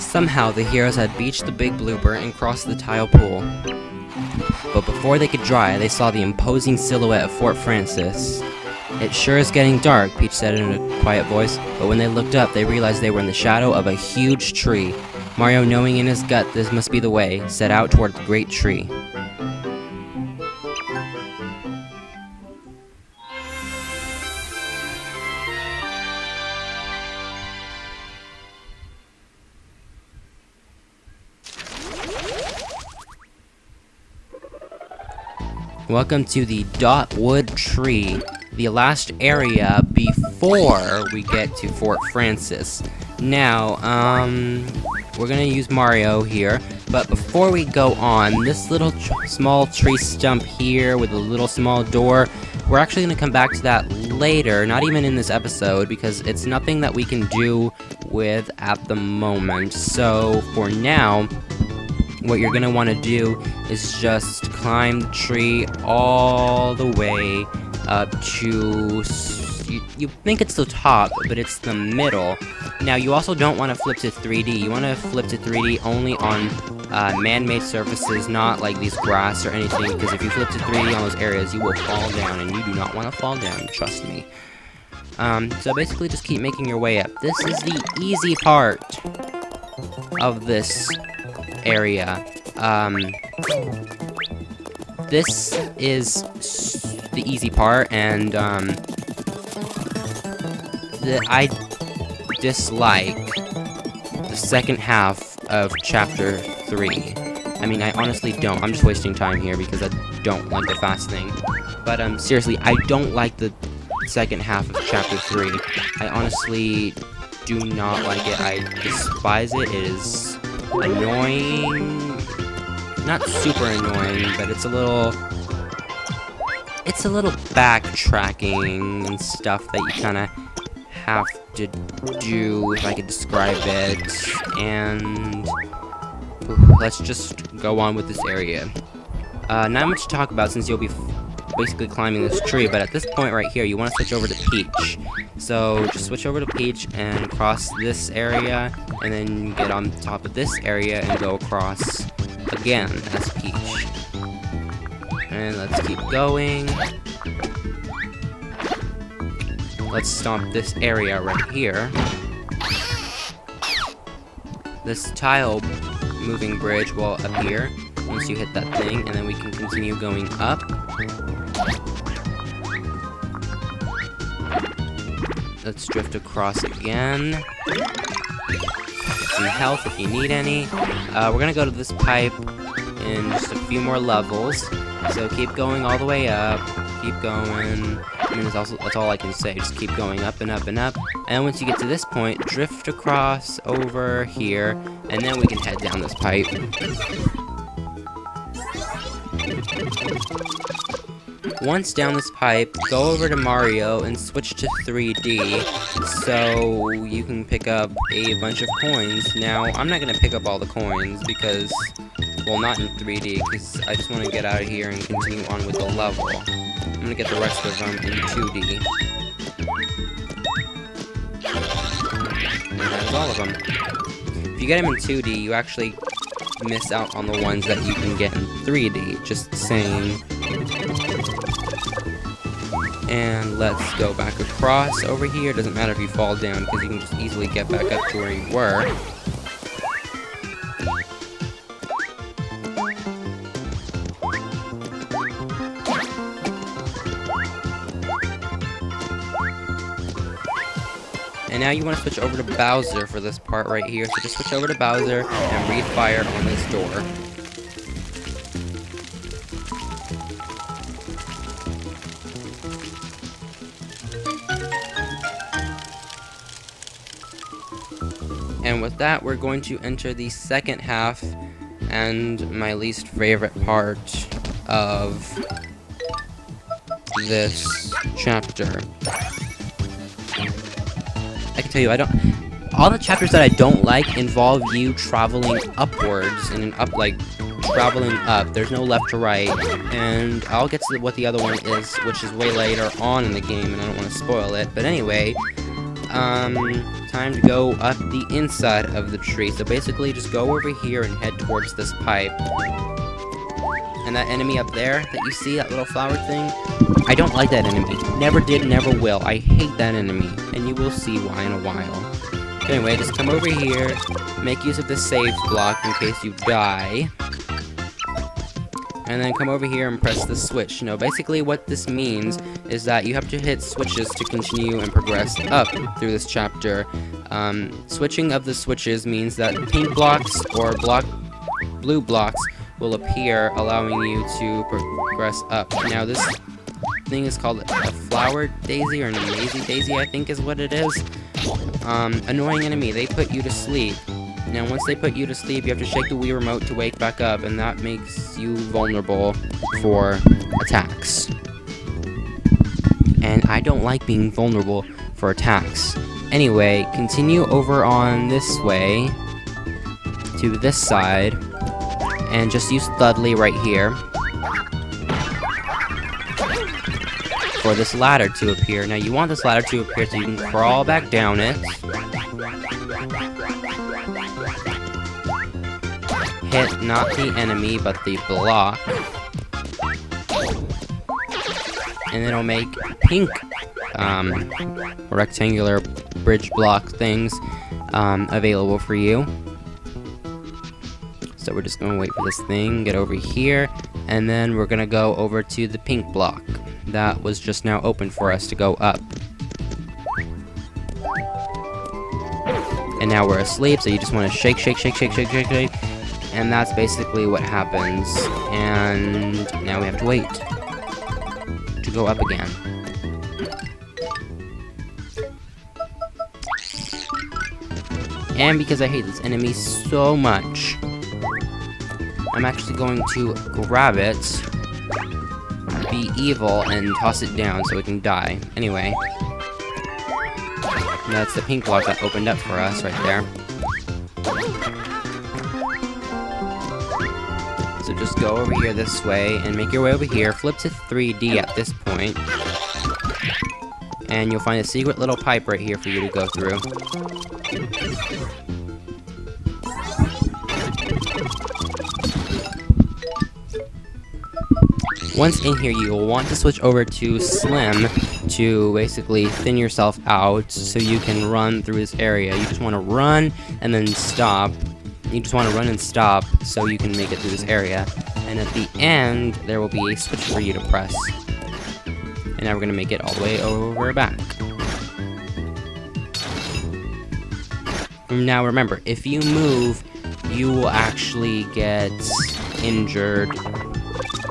Somehow, the heroes had beached the big blooper and crossed the tile pool. But before they could dry, they saw the imposing silhouette of Fort Francis. "It sure is getting dark," Peach said in a quiet voice, but when they looked up, they realized they were in the shadow of a huge tree. Mario, knowing in his gut this must be the way, set out toward the great tree. Welcome to the Dotwood Tree, the last area before we get to Fort Francis. Now, we're gonna use Mario here, but before we go on, this little small tree stump here with a little small door, we're actually gonna come back to that later, not even in this episode, because it's nothing that we can do with at the moment. So, for now, what you're gonna want to do is just climb the tree all the way up to... You think it's the top, but it's the middle. Now, you also don't want to flip to 3D. You want to flip to 3D only on man-made surfaces, not like these grass or anything, because if you flip to 3D on those areas, you will fall down, and you do not want to fall down, trust me. So basically, just keep making your way up. This is the easy part of this area. This is the easy part, and I dislike the second half of Chapter 3. I mean, I honestly don't. I'm just wasting time here because I don't like the fast thing. But seriously, I don't like the second half of Chapter 3. I honestly do not like it. I despise it. It is annoying. Not super annoying, but it's a little backtracking and stuff that you kind of have to do, if I could describe it. And let's just go on with this area. Not much to talk about since you'll be basically climbing this tree, but at this point right here, you want to switch over to Peach. So just switch over to Peach and cross this area, and then get on top of this area and go across again as Peach. And let's keep going. Let's stomp this area right here. This tile moving bridge will appear once you hit that thing, and then we can continue going up. Let's drift across again. Some health if you need any. We're gonna go to this pipe in just a few more levels. So keep going all the way up. Keep going. I mean, that's all I can say. Just keep going up and up and up. And once you get to this point, drift across over here, and then we can head down this pipe. Once down this pipe, go over to Mario and switch to 3D so you can pick up a bunch of coins. Now, I'm not going to pick up all the coins because, well, not in 3D, because I just want to get out of here and continue on with the level. I'm going to get the rest of them in 2D. And that's all of them. If you get them in 2D, you actually miss out on the ones that you can get in 3D, just saying. And let's go back across over here. Doesn't matter if you fall down, because you can just easily get back up to where you were. And now you want to switch over to Bowser for this part right here. So just switch over to Bowser and breathe fire on this door. And with that, we're going to enter the second half and my least favorite part of this chapter. I can tell you, all the chapters that I don't like involve you traveling upwards and traveling up. There's no left to right, and I'll get to what the other one is, which is way later on in the game, and I don't want to spoil it. But anyway, time to go up the inside of the tree. So basically, just go over here and head towards this pipe. And that enemy up there that you see, that little flower thing, I don't like that enemy. Never did, never will. I hate that enemy, and you will see why in a while. Anyway, just come over here, make use of the save block in case you die. And then come over here and press the switch. Basically what this means is that you have to hit switches to continue and progress up through this chapter. Switching of the switches means that pink blocks or blue blocks will appear, allowing you to progress up. Now this thing is called a flower daisy or an amazing daisy, I think is what it is. Annoying enemy, they put you to sleep. Now once they put you to sleep, you have to shake the Wii remote to wake back up, and that makes you vulnerable for attacks. And I don't like being vulnerable for attacks. Anyway, continue over on this way to this side, and just use Dudley right here for this ladder to appear. Now you want this ladder to appear so you can crawl back down it. Hit not the enemy, but the block. And it'll make pink rectangular bridge block things available for you. So we're just gonna wait for this thing, get over here, and then we're gonna go over to the pink block that was just now open for us to go up. And now we're asleep, so you just want to shake, shake, shake, shake, shake, shake, shake. And that's basically what happens. And now we have to wait to go up again. And because I hate this enemy so much, I'm actually going to grab it, be evil, and toss it down so it can die. Anyway, that's the pink block that opened up for us right there. So just go over here this way and make your way over here. Flip to 3D at this point, and you'll find a secret little pipe right here for you to go through. Once in here, you'll want to switch over to Slim to basically thin yourself out so you can run through this area. You just want to run and then stop. You just want to run and stop so you can make it through this area. And at the end, there will be a switch for you to press. And now we're going to make it all the way over back. Now remember, if you move, you will actually get injured.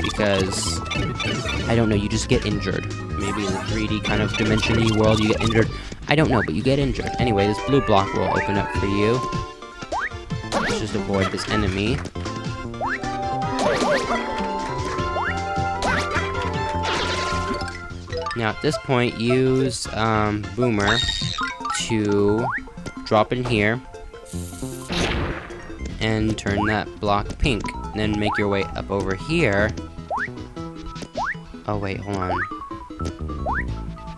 Because, I don't know, you just get injured. Maybe in the 3D kind of dimension-y world you get injured. I don't know, but you get injured. Anyway, this blue block will open up for you. Let's just avoid this enemy. Now at this point, use Boomer to drop in here and turn that block pink. And then make your way up over here. Oh wait, hold on.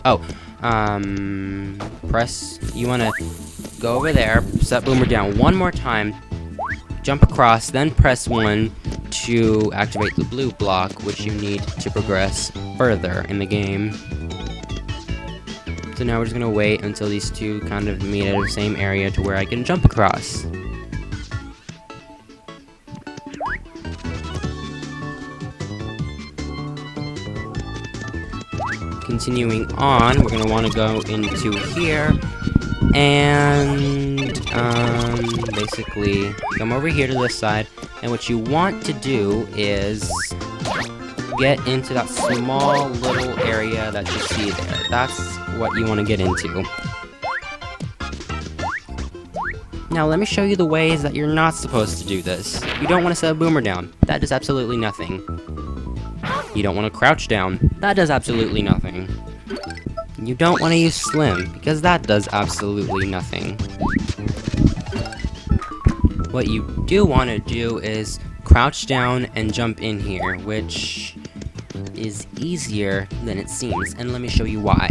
Oh, press, you wanna go over there, set Boomer down one more time, jump across, then press 1 to activate the blue block, which you need to progress further in the game. So now we're just gonna wait until these two kind of meet at the same area to where I can jump across. Continuing on, we're gonna want to go into here and basically come over here to this side, and what you want to do is get into that small little area that you see there. That's what you want to get into. Now let me show you the ways that you're not supposed to do this. You don't want to set a Boomer down. That does absolutely nothing. You don't want to crouch down. That does absolutely nothing. You don't want to use Slim, because that does absolutely nothing. What you do want to do is crouch down and jump in here, which is easier than it seems, and let me show you why.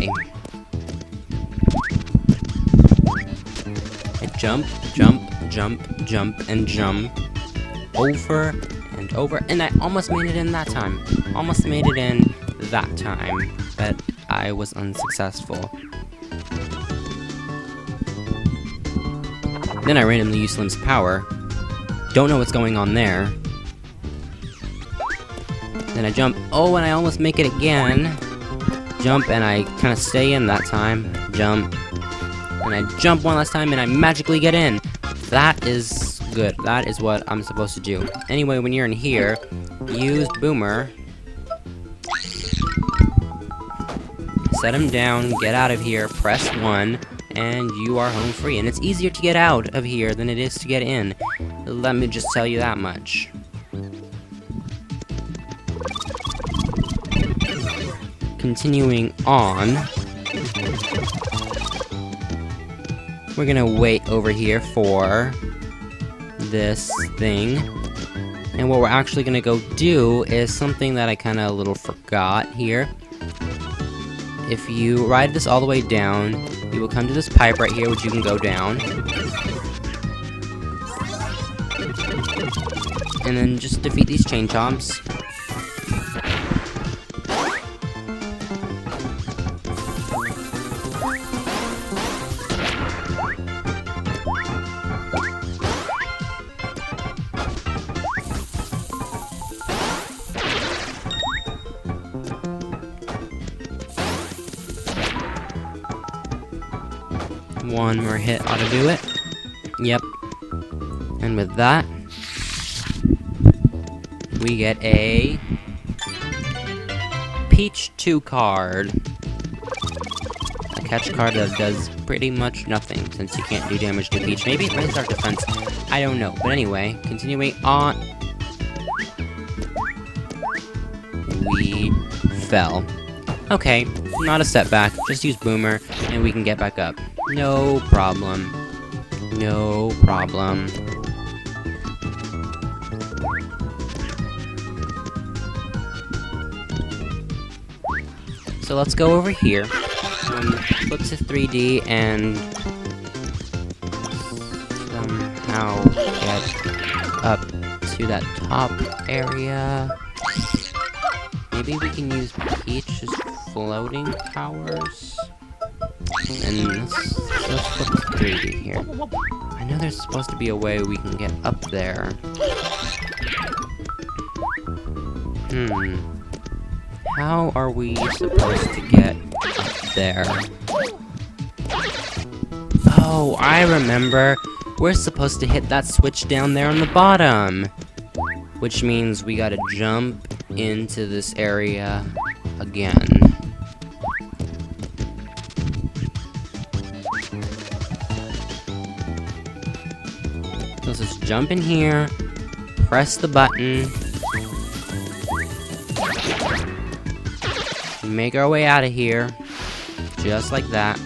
jump, jump, jump, jump, and jump. Over and over. And I almost made it in that time. Almost made it in that time. But I was unsuccessful. Then I randomly used Slim's power. Don't know what's going on there. Then I jump. Oh, and I almost make it again. Jump, and I kind of stay in that time. Jump. And I jump one last time, and I magically get in. That is good. That is what I'm supposed to do. Anyway, when you're in here, use Boomer. Set him down, get out of here, press 1, and you are home free. And it's easier to get out of here than it is to get in. Let me just tell you that much. Continuing on, we're gonna wait over here for this thing. And what we're actually gonna go do is something that I kinda a little forgot here. If you ride this all the way down, you will come to this pipe right here, which you can go down. And then just defeat these chain chomps. One more hit ought to do it. Yep. And with that, we get a Peach 2 card. A catch card that does pretty much nothing, since you can't do damage to Peach. Maybe it raises our defense. I don't know. But anyway, continuing on. We fell. Okay, not a setback. Just use Boomer, and we can get back up. No problem. No problem. So let's go over here. Flip to 3D and somehow get up to that top area. Maybe we can use Peach's floating powers. And let's flip to 3D here. I know there's supposed to be a way we can get up there. How are we supposed to get up there? Oh, I remember. We're supposed to hit that switch down there on the bottom. Which means we gotta jump into this area again. Let's just jump in here, press the button, make our way out of here, just like that.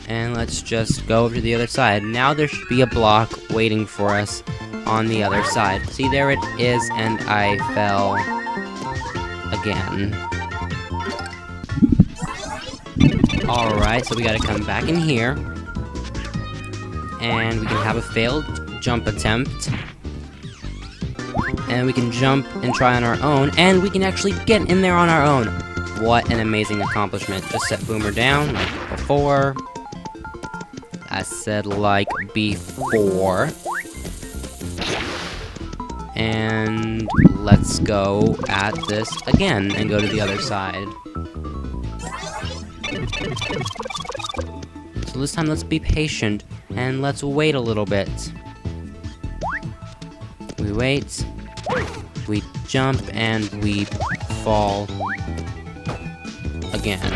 And let's just go over to the other side. Now there should be a block waiting for us on the other side. See, there it is, and I fell again. Alright, so we gotta come back in here. And we can have a failed jump attempt. And we can jump and try on our own. And we can actually get in there on our own. What an amazing accomplishment. Just set Boomer down like before. I said like before. And let's go at this again and go to the other side. So this time let's be patient and let's wait a little bit. We wait, we jump, and we fall again.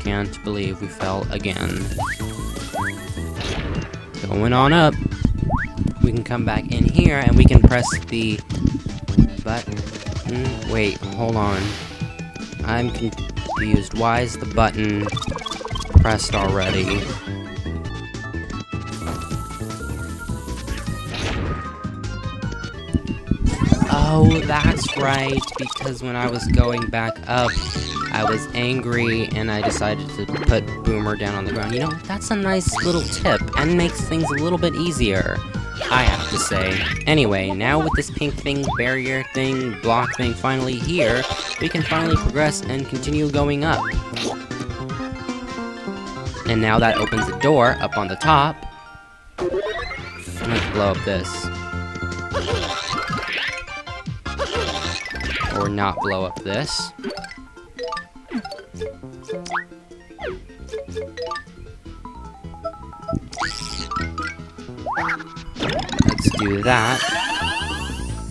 Can't believe we fell again. Going on up. We can come back in here and we can press the button. Wait, hold on. I'm confused. Why is the button pressed already? Oh, that's right, because when I was going back up, I was angry and I decided to put Boomer down on the ground. You know, that's a nice little tip and makes things a little bit easier, I have to say. Anyway, now with this pink thing, barrier thing, block thing finally here, we can finally progress and continue going up. And now that opens the door up on the top. I'm gonna blow up this. Or not blow up this. Let's do that.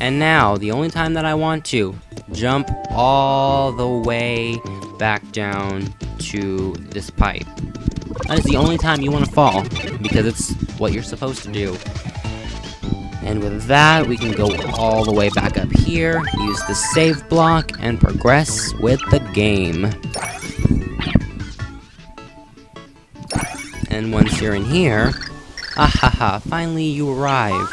And now, the only time that I want to, jump all the way back down to this pipe. That is the only time you want to fall, because it's what you're supposed to do. And with that, we can go all the way back up here, use the save block, and progress with the game. And once you're in here, ahaha, finally you arrive.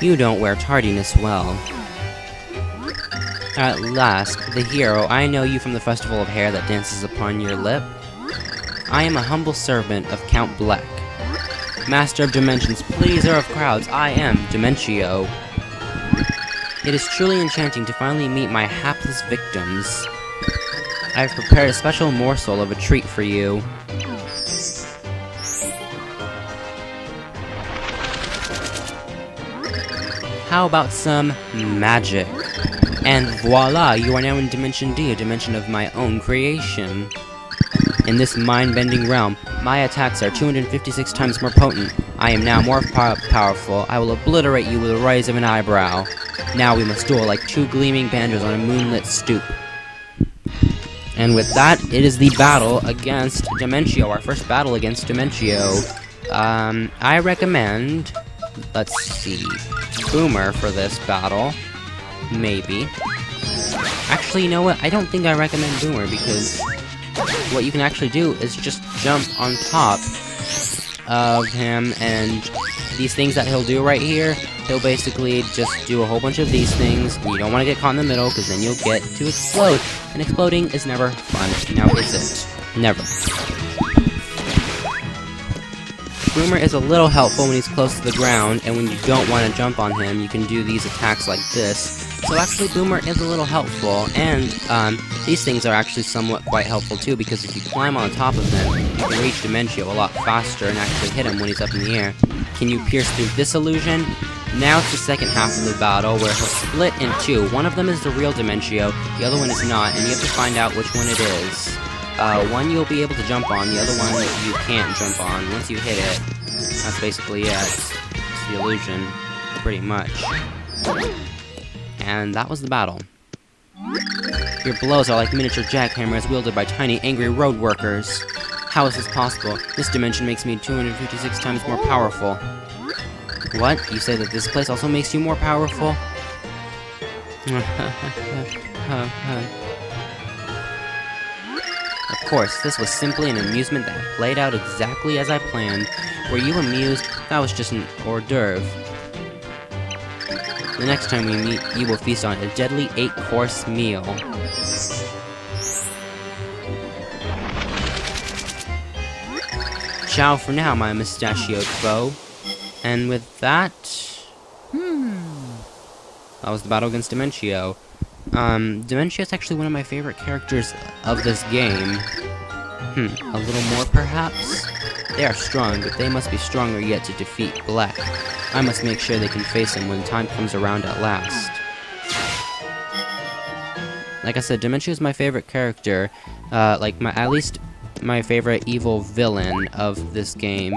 You don't wear tardiness well. At last, the hero, I know you from the festival of hair that dances upon your lip. I am a humble servant of Count Black. Master of Dimensions, pleaser of crowds, I am Dimentio. It is truly enchanting to finally meet my hapless victims. I have prepared a special morsel of a treat for you. How about some magic? And voila, you are now in Dimension D, a dimension of my own creation. In this mind-bending realm, my attacks are 256 times more potent. I am now more powerful. I will obliterate you with a raise of an eyebrow. Now we must duel like two gleaming banjos on a moonlit stoop. And with that, it is the battle against Dimentio, our first battle against Dimentio. I recommend, let's see, Boomer for this battle. Maybe. Actually, you know what? I don't think I recommend Boomer, because what you can actually do is just jump on top of him, and these things that he'll do right here, he'll basically just do a whole bunch of these things, and you don't want to get caught in the middle, because then you'll get to explode, and exploding is never fun. Now is it? Never. Boomer is a little helpful when he's close to the ground, and when you don't want to jump on him, you can do these attacks like this. So actually, Boomer is a little helpful, and these things are actually somewhat quite helpful too, because if you climb on top of them, you can reach Dimentio a lot faster and actually hit him when he's up in the air. Can you pierce through this illusion? Now it's the second half of the battle, where he'll split in two. One of them is the real Dimentio, the other one is not, and you have to find out which one it is. One you'll be able to jump on, the other one you can't jump on. Once you hit it, that's basically it. It's the illusion, pretty much. And that was the battle. Your blows are like miniature jackhammers wielded by tiny, angry road workers. How is this possible? This dimension makes me 256 times more powerful. What? You say that this place also makes you more powerful? Of course, this was simply an amusement that played out exactly as I planned. Were you amused? That was just an hors d'oeuvre. The next time we meet, you will feast on a deadly 8-course meal. Ciao for now, my mustachioed foe. And with that... that was the battle against Dimentio. Dimentio is actually one of my favorite characters of this game. A little more perhaps? They are strong, but they must be stronger yet to defeat Black. I must make sure they can face him when time comes around at last. Like I said, Dimentio is my favorite character. At least my favorite evil villain of this game.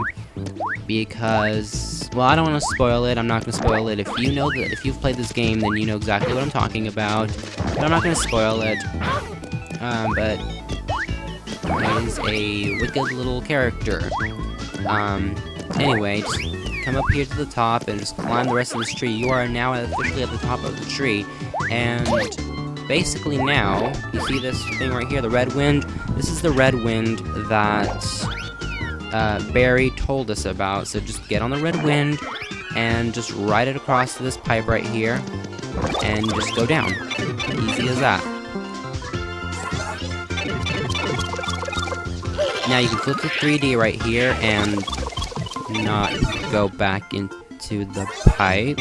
Because, well, I don't want to spoil it. I'm not going to spoil it. If you've played this game, then you know exactly what I'm talking about. But I'm not going to spoil it. But he's a wicked little character. Anyway, just come up here to the top and just climb the rest of this tree. You are now officially at the top of the tree. And basically now, you see this thing right here, the red wind? This is the red wind that Barry told us about. So just get on the red wind, and just ride it across to this pipe right here, and just go down. Easy as that. Now you can flip to 3D right here and not go back into the pipe.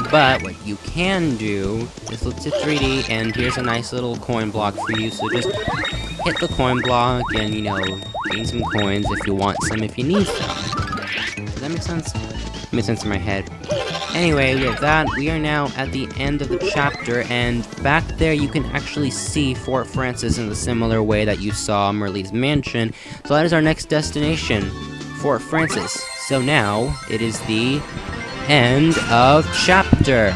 But what you can do is flip to 3D, and here's a nice little coin block for you, so just hit the coin block and, you know, gain some coins if you want some, if you need some. Does that make sense? Makes sense in my head. Anyway, with that, we are now at the end of the chapter, and back there you can actually see Fort Francis in the similar way that you saw Merle's mansion. So that is our next destination, Fort Francis. So now, it is the end of chapter.